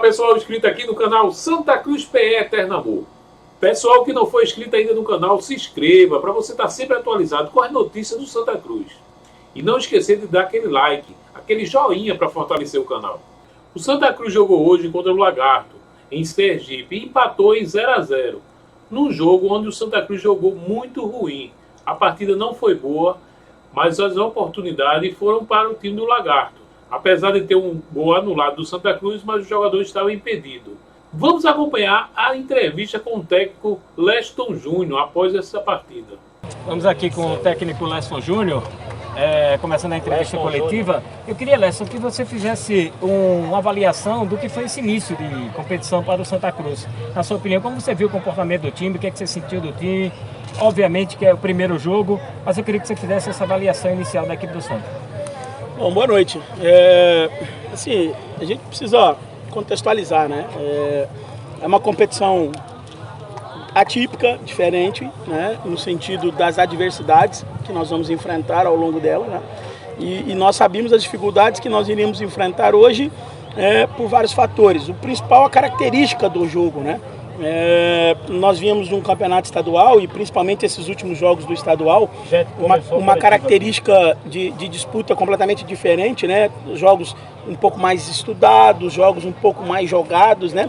Olá pessoal, inscrito aqui no canal Santa Cruz PE Pernambuco. Pessoal que não foi inscrito ainda no canal, se inscreva para você estar sempre atualizado com as notícias do Santa Cruz. E não esquecer de dar aquele like, aquele joinha para fortalecer o canal. O Santa Cruz jogou hoje contra o Lagarto, em Sergipe, e empatou em 0 a 0, num jogo onde o Santa Cruz jogou muito ruim. A partida não foi boa, mas as oportunidades foram para o time do Lagarto. Apesar de ter um gol anulado do Santa Cruz, mas os jogadores estavam impedidos. Vamos acompanhar a entrevista com o técnico Leston Júnior após essa partida. Vamos aqui com o técnico Leston Júnior, começando a entrevista coletiva. Eu queria, Leston, que você fizesse uma avaliação do que foi esse início de competição para o Santa Cruz. Na sua opinião, como você viu o comportamento do time, o que é que você sentiu do time? Obviamente que é o primeiro jogo, mas eu queria que você fizesse essa avaliação inicial da equipe do Santa. Bom, boa noite. Assim, a gente precisa contextualizar, né? É uma competição atípica, diferente, né? No sentido das adversidades que nós vamos enfrentar ao longo dela, né? E nós sabíamos as dificuldades que nós iríamos enfrentar hoje por vários fatores. O principal é a característica do jogo, né? Nós viemos de um campeonato estadual e principalmente esses últimos jogos do estadual, uma característica de disputa completamente diferente, né? Jogos um pouco mais estudados, jogos um pouco mais jogados, né?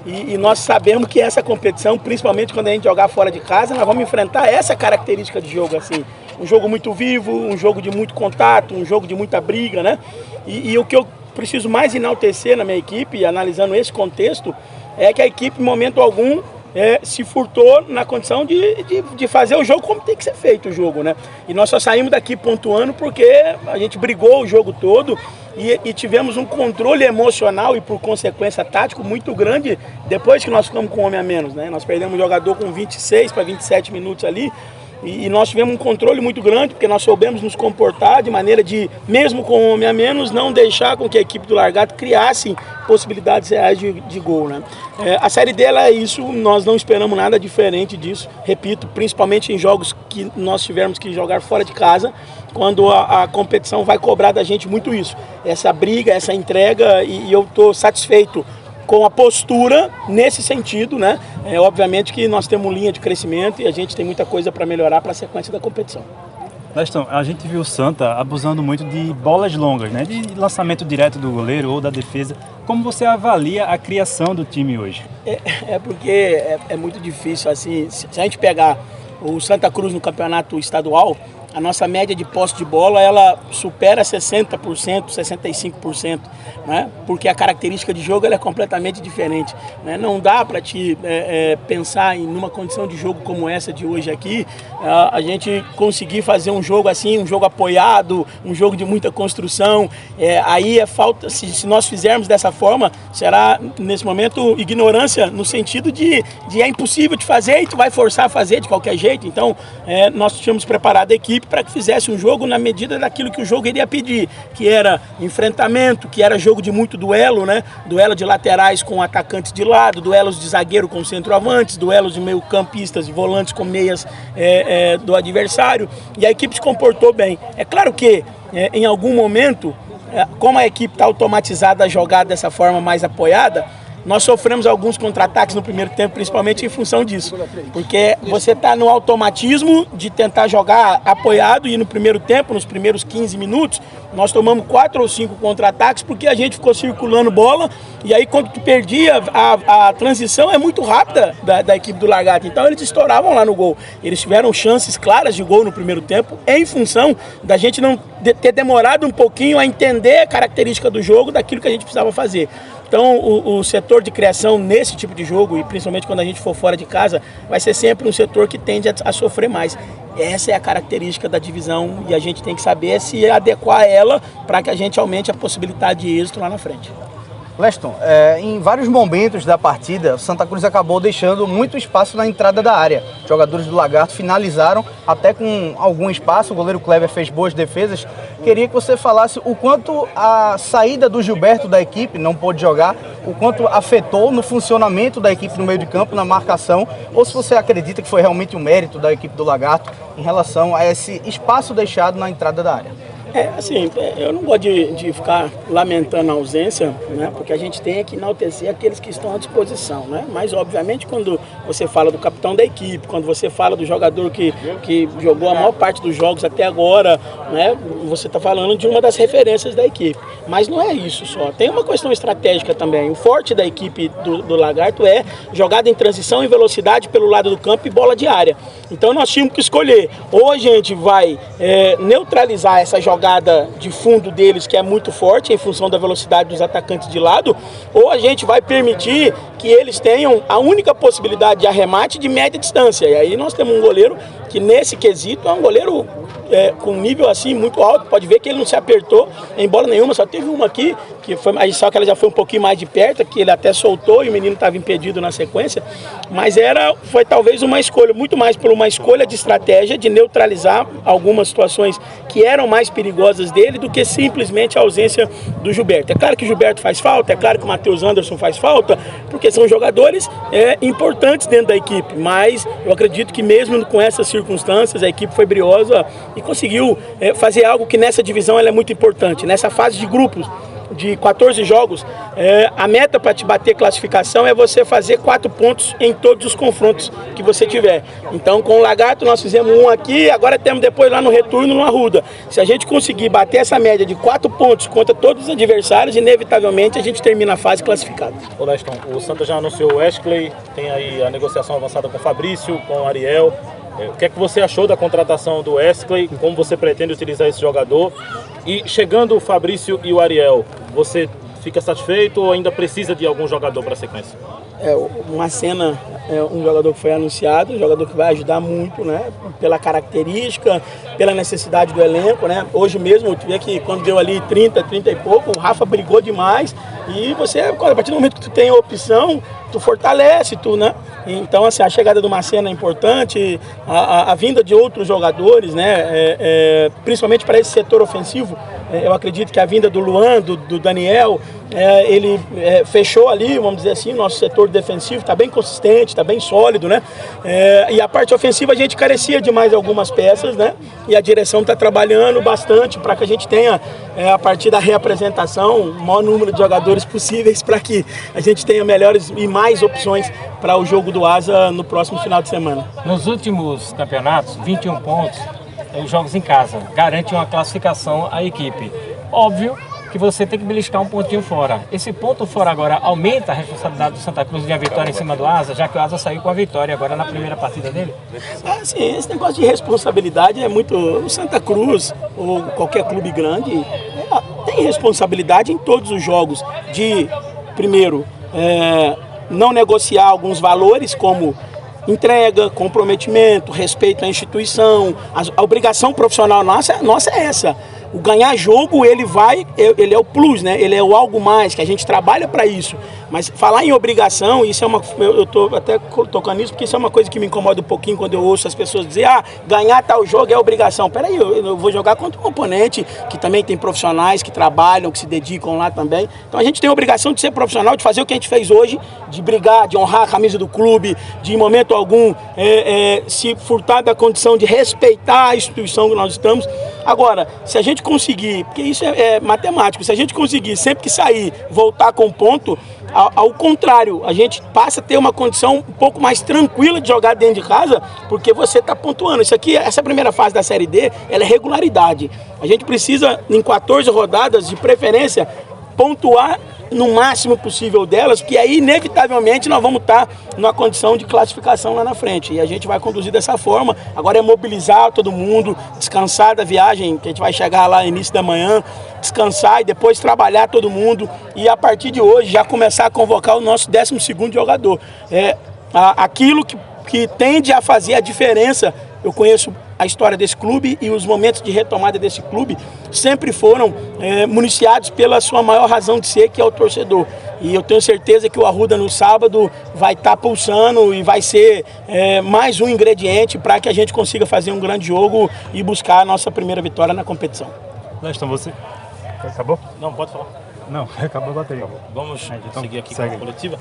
E nós sabemos que essa competição, principalmente quando a gente jogar fora de casa, nós vamos enfrentar essa característica de jogo, assim. Um jogo muito vivo, um jogo de muito contato, um jogo de muita briga, né? E o que eu preciso mais enaltecer na minha equipe, analisando esse contexto, é que a equipe, em momento algum, se furtou na condição de fazer o jogo como tem que ser feito o jogo, né? E nós só saímos daqui pontuando porque a gente brigou o jogo todo e tivemos um controle emocional e, por consequência, tático muito grande depois que nós ficamos com um homem a menos, né? Nós perdemos um jogador com 26 para 27 minutos ali. E nós tivemos um controle muito grande, porque nós soubemos nos comportar de maneira de, mesmo com um homem a menos, não deixar com que a equipe do Lagarto criasse possibilidades reais de gol, né? A série dela é isso, nós não esperamos nada diferente disso, repito, principalmente em jogos que nós tivermos que jogar fora de casa, quando a competição vai cobrar da gente muito isso, essa briga, essa entrega, e eu estou satisfeito com a postura nesse sentido, né? Obviamente que nós temos linha de crescimento e a gente tem muita coisa para melhorar para a sequência da competição. Leston, a gente viu o Santa abusando muito de bolas longas, né? De lançamento direto do goleiro ou da defesa. Como você avalia a criação do time hoje? Porque é muito difícil, assim, se a gente pegar o Santa Cruz no campeonato estadual, a nossa média de posse de bola, ela supera 60%, 65%, né? Porque a característica de jogo ela é completamente diferente, né? Não dá para te pensar em numa condição de jogo como essa de hoje aqui, a gente conseguir fazer um jogo assim, um jogo apoiado, um jogo de muita construção, aí é falta, se nós fizermos dessa forma, será nesse momento ignorância no sentido de é impossível de fazer e tu vai forçar a fazer de qualquer jeito. Então nós tínhamos preparado a equipe para que fizesse um jogo na medida daquilo que o jogo iria pedir, que era enfrentamento, que era jogo de muito duelo, né? Duelo de laterais com atacantes de lado, duelos de zagueiro com centroavantes, duelos de meio-campistas e volantes com meias do adversário, e a equipe se comportou bem. É claro que em algum momento, como a equipe está automatizada a jogar dessa forma mais apoiada, nós sofremos alguns contra-ataques no primeiro tempo, principalmente em função disso. Porque você está no automatismo de tentar jogar apoiado e no primeiro tempo, nos primeiros 15 minutos, nós tomamos 4 ou 5 contra-ataques porque a gente ficou circulando bola e aí quando tu perdia, a transição é muito rápida da equipe do Lagarto. Então eles estouravam lá no gol. Eles tiveram chances claras de gol no primeiro tempo em função da gente não ter demorado um pouquinho a entender a característica do jogo, daquilo que a gente precisava fazer. Então o setor de criação nesse tipo de jogo, e principalmente quando a gente for fora de casa, vai ser sempre um setor que tende a sofrer mais. Essa é a característica da divisão e a gente tem que saber se adequar a ela para que a gente aumente a possibilidade de êxito lá na frente. Leston, em vários momentos da partida, o Santa Cruz acabou deixando muito espaço na entrada da área. Os jogadores do Lagarto finalizaram até com algum espaço, o goleiro Kleber fez boas defesas. Queria que você falasse o quanto a saída do Gilberto da equipe, não pôde jogar, o quanto afetou no funcionamento da equipe no meio de campo, na marcação, ou se você acredita que foi realmente um mérito da equipe do Lagarto em relação a esse espaço deixado na entrada da área. Eu não gosto de ficar lamentando a ausência, né? Porque a gente tem que enaltecer aqueles que estão à disposição, né? Mas, obviamente, quando você fala do capitão da equipe, quando você fala do jogador que jogou a maior parte dos jogos até agora, né? Você está falando de uma das referências da equipe. Mas não é isso só. Tem uma questão estratégica também. O forte da equipe do Lagarto é jogada em transição e velocidade pelo lado do campo e bola de área. Então, nós tínhamos que escolher. Ou a gente vai neutralizar essa jogada de fundo deles, que é muito forte em função da velocidade dos atacantes de lado, ou a gente vai permitir que eles tenham a única possibilidade de arremate de média distância. E aí nós temos um goleiro que nesse quesito é um goleiro com um nível assim muito alto. Pode ver que ele não se apertou em bola nenhuma, só teve uma aqui, só que ela já foi um pouquinho mais de perto, que ele até soltou e o menino estava impedido na sequência, mas foi talvez uma escolha, muito mais por uma escolha de estratégia, de neutralizar algumas situações que eram mais perigosas dele do que simplesmente a ausência do Gilberto. É claro que o Gilberto faz falta, é claro que o Matheus Anderson faz falta, porque são jogadores importantes dentro da equipe, mas eu acredito que mesmo com essas circunstâncias, a equipe foi briosa e conseguiu fazer algo que nessa divisão ela é muito importante. Nessa fase de grupos de 14 jogos, a meta para te bater classificação é você fazer 4 pontos em todos os confrontos que você tiver. Então, com o Lagarto nós fizemos um aqui, agora temos depois lá no retorno no Arruda. Se a gente conseguir bater essa média de 4 pontos contra todos os adversários, inevitavelmente a gente termina a fase classificada. Ô Leston, o Santa já anunciou o Wesley, tem aí a negociação avançada com o Fabrício, com o Ariel. O que é que você achou da contratação do Wesley? Como você pretende utilizar esse jogador? E chegando o Fabrício e o Ariel, você fica satisfeito ou ainda precisa de algum jogador para a sequência? O Macena é um jogador que foi anunciado, um jogador que vai ajudar muito, né? Pela característica, pela necessidade do elenco, né? Hoje mesmo, eu vi que quando deu ali 30 e pouco, o Rafa brigou demais e a partir do momento que tu tem a opção, tu fortalece, né? Então, assim, a chegada do Macena é importante, a vinda de outros jogadores, né? Principalmente para esse setor ofensivo, eu acredito que a vinda do Luan, do Daniel, ele fechou ali, vamos dizer assim, nosso setor defensivo está bem consistente, está bem sólido, né? E a parte ofensiva a gente carecia de mais algumas peças, né? E a direção está trabalhando bastante para que a gente tenha, a partir da reapresentação, o maior número de jogadores possíveis para que a gente tenha melhores e mais opções para o jogo do Asa no próximo final de semana. Nos últimos campeonatos, 21 pontos, os jogos em casa, garante uma classificação à equipe. Óbvio que você tem que beliscar um pontinho fora. Esse ponto fora agora aumenta a responsabilidade do Santa Cruz de uma vitória em cima do Asa, já que o Asa saiu com a vitória agora na primeira partida dele? Sim, esse negócio de responsabilidade é muito... O Santa Cruz, ou qualquer clube grande, tem responsabilidade em todos os jogos de, primeiro, não negociar alguns valores como entrega, comprometimento, respeito à instituição. A obrigação profissional nossa é essa. O ganhar jogo, ele é o plus, né? Ele é o algo mais, que a gente trabalha para isso. Mas falar em obrigação, isso é eu estou até tocando nisso, porque isso é uma coisa que me incomoda um pouquinho quando eu ouço as pessoas dizer, ganhar tal jogo é obrigação. Peraí, eu vou jogar contra um oponente que também tem profissionais que trabalham, que se dedicam lá também. Então a gente tem a obrigação de ser profissional, de fazer o que a gente fez hoje, de brigar, de honrar a camisa do clube, de em momento algum se furtar da condição de respeitar a instituição que nós estamos. Agora, se a gente conseguir, porque isso é matemático, se a gente conseguir sempre que sair, voltar com ponto, ao contrário, a gente passa a ter uma condição um pouco mais tranquila de jogar dentro de casa, porque você está pontuando. Essa primeira fase da Série D, ela é regularidade. A gente precisa, em 14 rodadas, de preferência, pontuar no máximo possível delas, porque aí inevitavelmente nós vamos estar numa condição de classificação lá na frente, e a gente vai conduzir dessa forma. Agora é mobilizar todo mundo, descansar da viagem, que a gente vai chegar lá no início da manhã, descansar e depois trabalhar todo mundo, e a partir de hoje já começar a convocar o nosso 12º jogador. Aquilo que tende a fazer a diferença. Eu conheço a história desse clube e os momentos de retomada desse clube sempre foram municiados pela sua maior razão de ser, que é o torcedor. E eu tenho certeza que o Arruda no sábado vai estar pulsando e vai ser mais um ingrediente para que a gente consiga fazer um grande jogo e buscar a nossa primeira vitória na competição. Leston, você... Acabou? Não, pode falar. Não, acabou a bateria. Vamos seguir aqui com a coletiva.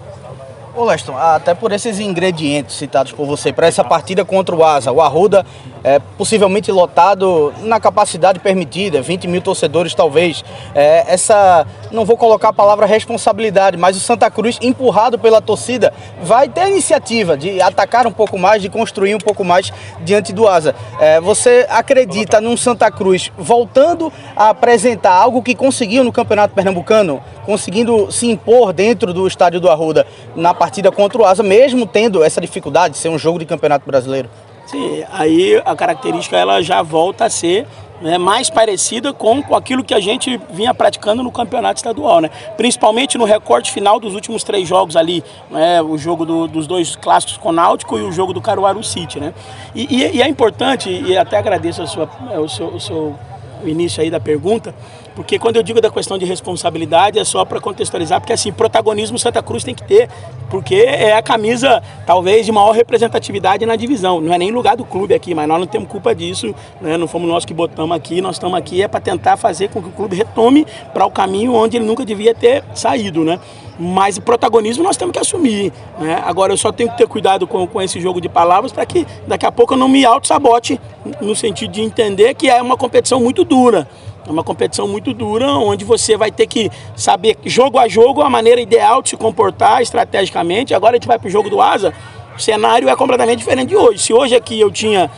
Ô Leston, até por esses ingredientes citados por você, para essa partida contra o Asa, o Arruda é possivelmente lotado na capacidade permitida, 20 mil torcedores talvez, não vou colocar a palavra responsabilidade, mas o Santa Cruz, empurrado pela torcida, vai ter a iniciativa de atacar um pouco mais, de construir um pouco mais diante do Asa. Você acredita num Santa Cruz voltando a apresentar algo que conseguiu no Campeonato Pernambucano, conseguindo se impor dentro do estádio do Arruda na partida contra o Asa, mesmo tendo essa dificuldade de ser um jogo de Campeonato Brasileiro? Sim, aí a característica ela já volta a ser, né, mais parecida com aquilo que a gente vinha praticando no campeonato estadual, né? Principalmente no recorte final dos últimos 3 jogos ali, né? O jogo dos 2 clássicos com o Náutico e o jogo do Caruaru City, né? E é importante, e até agradeço o início aí da pergunta, porque quando eu digo da questão de responsabilidade é só para contextualizar, porque assim, protagonismo Santa Cruz tem que ter, porque é a camisa talvez de maior representatividade na divisão, não é nem lugar do clube aqui, mas nós não temos culpa disso, né? Não fomos nós que botamos aqui, nós estamos aqui para tentar fazer com que o clube retome para o caminho onde ele nunca devia ter saído, né? Mas o protagonismo nós temos que assumir, né? Agora eu só tenho que ter cuidado com esse jogo de palavras para que daqui a pouco eu não me auto-sabote, no sentido de entender que é uma competição muito dura. É uma competição muito dura, onde você vai ter que saber, jogo a jogo, a maneira ideal de se comportar estrategicamente. Agora a gente vai para o jogo do Asa, o cenário é completamente diferente de hoje. Se hoje aqui eu tinha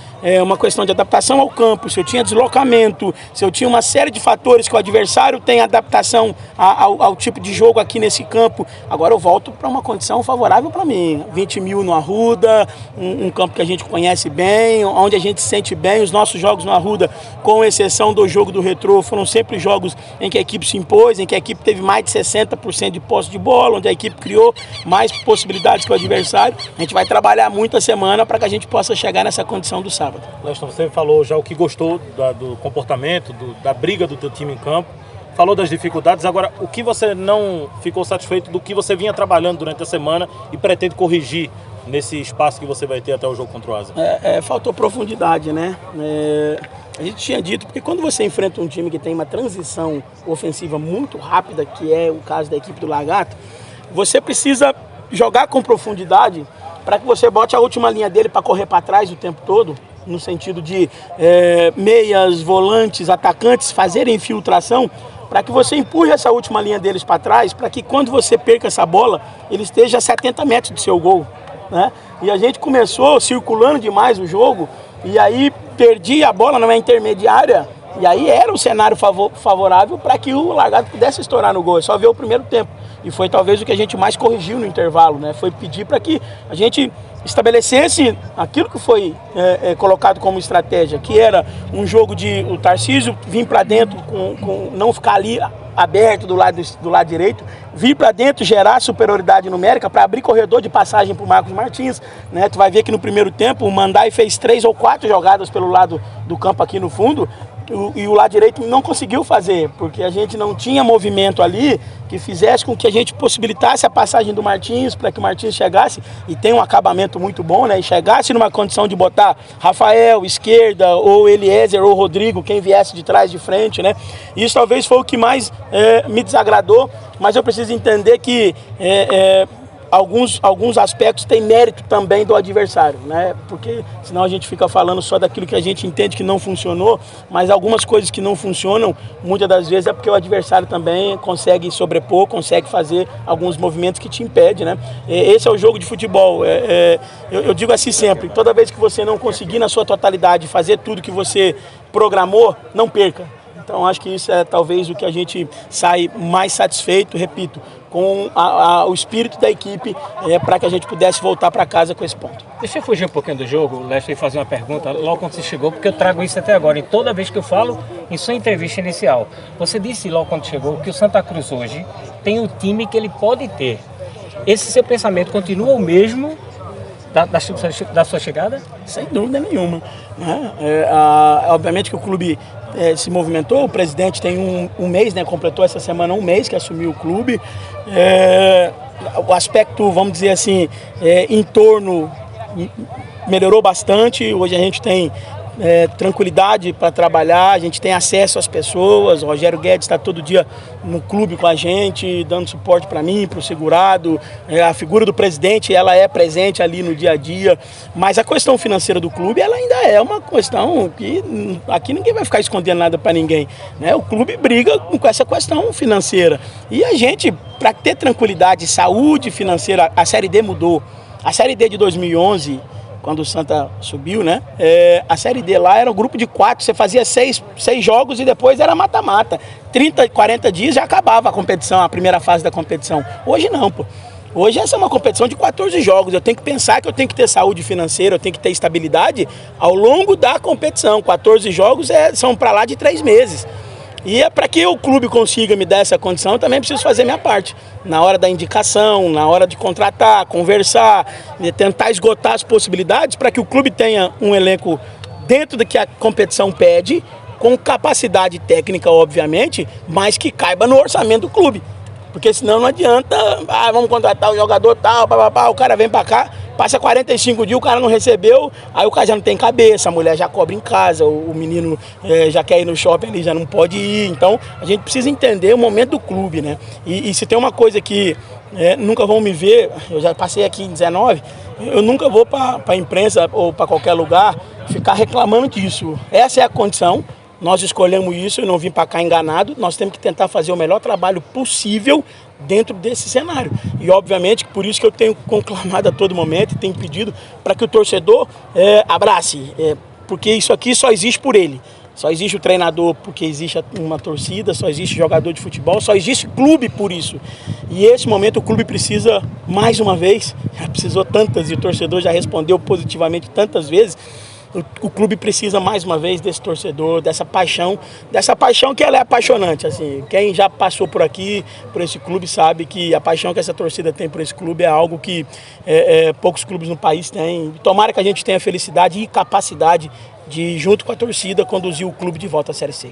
uma questão de adaptação ao campo, se eu tinha deslocamento, se eu tinha uma série de fatores que o adversário tem adaptação ao tipo de jogo aqui nesse campo, agora eu volto para uma condição favorável para mim. 20 mil no Arruda, um campo que a gente conhece bem, onde a gente se sente bem. Os nossos jogos no Arruda, com exceção do jogo do Retrô, foram sempre jogos em que a equipe se impôs, em que a equipe teve mais de 60% de posse de bola, onde a equipe criou mais possibilidades que o adversário. A gente vai trabalhar muito a semana para que a gente possa chegar nessa condição do sábado. Leston, você falou já o que gostou do comportamento, da briga do teu time em campo, falou das dificuldades. Agora, o que você não ficou satisfeito do que você vinha trabalhando durante a semana e pretende corrigir nesse espaço que você vai ter até o jogo contra o Asa? Faltou profundidade, né? A gente tinha dito, porque quando você enfrenta um time que tem uma transição ofensiva muito rápida, que é o caso da equipe do Lagarto, você precisa jogar com profundidade para que você bote a última linha dele para correr para trás o tempo todo, no sentido de meias, volantes, atacantes fazerem infiltração, para que você empurre essa última linha deles para trás, para que quando você perca essa bola, ele esteja a 70 metros do seu gol, né? E a gente começou circulando demais o jogo, e aí perdia a bola na intermediária, e aí era o cenário favorável para que o Lagarto pudesse estourar no gol. É só ver o primeiro tempo. E foi talvez o que a gente mais corrigiu no intervalo, né? Foi pedir para que a gente estabelecesse aquilo que foi colocado como estratégia, que era um jogo de o Tarcísio vir para dentro, não ficar ali aberto do lado direito, vir para dentro, gerar superioridade numérica para abrir corredor de passagem para o Marcos Martins, né? Tu vai ver que no primeiro tempo o Mandai fez 3 ou 4 jogadas pelo lado do campo aqui no fundo, e o lado direito não conseguiu fazer, porque a gente não tinha movimento ali que fizesse com que a gente possibilitasse a passagem do Martins, para que o Martins chegasse e tem um acabamento muito bom, né? E chegasse numa condição de botar Rafael, esquerda, ou Eliezer, ou Rodrigo, quem viesse de trás, de frente, né? Isso talvez foi o que mais me desagradou, mas eu preciso entender que alguns aspectos têm mérito também do adversário, né? Porque senão a gente fica falando só daquilo que a gente entende que não funcionou, mas algumas coisas que não funcionam, muitas das vezes é porque o adversário também consegue sobrepor, consegue fazer alguns movimentos que te impedem, né? Esse é o jogo de futebol. Eu digo assim sempre, toda vez que você não conseguir na sua totalidade fazer tudo que você programou, não perca. Então acho que isso é talvez o que a gente sai mais satisfeito, repito, com o espírito da equipe para que a gente pudesse voltar para casa com esse ponto. Deixa eu fugir um pouquinho do jogo, Lester, e fazer uma pergunta logo quando você chegou, porque eu trago isso até agora, em toda vez que eu falo em sua entrevista inicial. Você disse logo quando chegou que o Santa Cruz hoje tem o time que ele pode ter. Esse seu pensamento continua o mesmo da sua chegada? Sem dúvida nenhuma, né? Obviamente que o clube se movimentou, o presidente tem um mês, né? Completou essa semana um mês que assumiu o clube. O aspecto, vamos dizer assim, em torno melhorou bastante. Hoje a gente tem tranquilidade para trabalhar, a gente tem acesso às pessoas, o Rogério Guedes está todo dia no clube com a gente, dando suporte para mim, para o segurado, a figura do presidente, ela é presente ali no dia a dia, mas a questão financeira do clube, ela ainda é uma questão que aqui ninguém vai ficar escondendo nada para ninguém, né? O clube briga com essa questão financeira, e a gente, para ter tranquilidade, saúde financeira, a Série D mudou, a Série D de 2011, quando o Santa subiu, né? A Série D lá era um grupo de 4, você fazia 6 jogos e depois era mata-mata. 30, 40 dias já acabava a competição, a primeira fase da competição. Hoje não, pô. Hoje essa é uma competição de 14 jogos, eu tenho que pensar que eu tenho que ter saúde financeira, eu tenho que ter estabilidade ao longo da competição. 14 jogos são para lá de 3 meses. E para que o clube consiga me dar essa condição, eu também preciso fazer minha parte. Na hora da indicação, na hora de contratar, conversar, tentar esgotar as possibilidades para que o clube tenha um elenco dentro do que a competição pede, com capacidade técnica, obviamente, mas que caiba no orçamento do clube. Porque senão não adianta, vamos contratar o jogador tal, o cara vem pra cá, passa 45 dias, o cara não recebeu, aí o cara já não tem cabeça, a mulher já cobra em casa, o menino já quer ir no shopping, ele já não pode ir. Então a gente precisa entender o momento do clube, né? E se tem uma coisa que nunca vão me ver, eu já passei aqui em 19, eu nunca vou pra imprensa ou pra qualquer lugar ficar reclamando disso. Essa é a condição. Nós escolhemos isso, eu não vim para cá enganado, nós temos que tentar fazer o melhor trabalho possível dentro desse cenário. E obviamente por isso que eu tenho conclamado a todo momento e tenho pedido para que o torcedor abrace, porque isso aqui só existe por ele. Só existe o treinador porque existe uma torcida, só existe jogador de futebol, só existe clube por isso. E esse momento o clube precisa, mais uma vez, já precisou tantas e o torcedor já respondeu positivamente tantas vezes, o clube precisa mais uma vez desse torcedor, dessa paixão que ela é apaixonante, assim. Quem já passou por aqui, por esse clube, sabe que a paixão que essa torcida tem por esse clube é algo que poucos clubes no país têm. Tomara que a gente tenha felicidade e capacidade de, junto com a torcida, conduzir o clube de volta à Série C.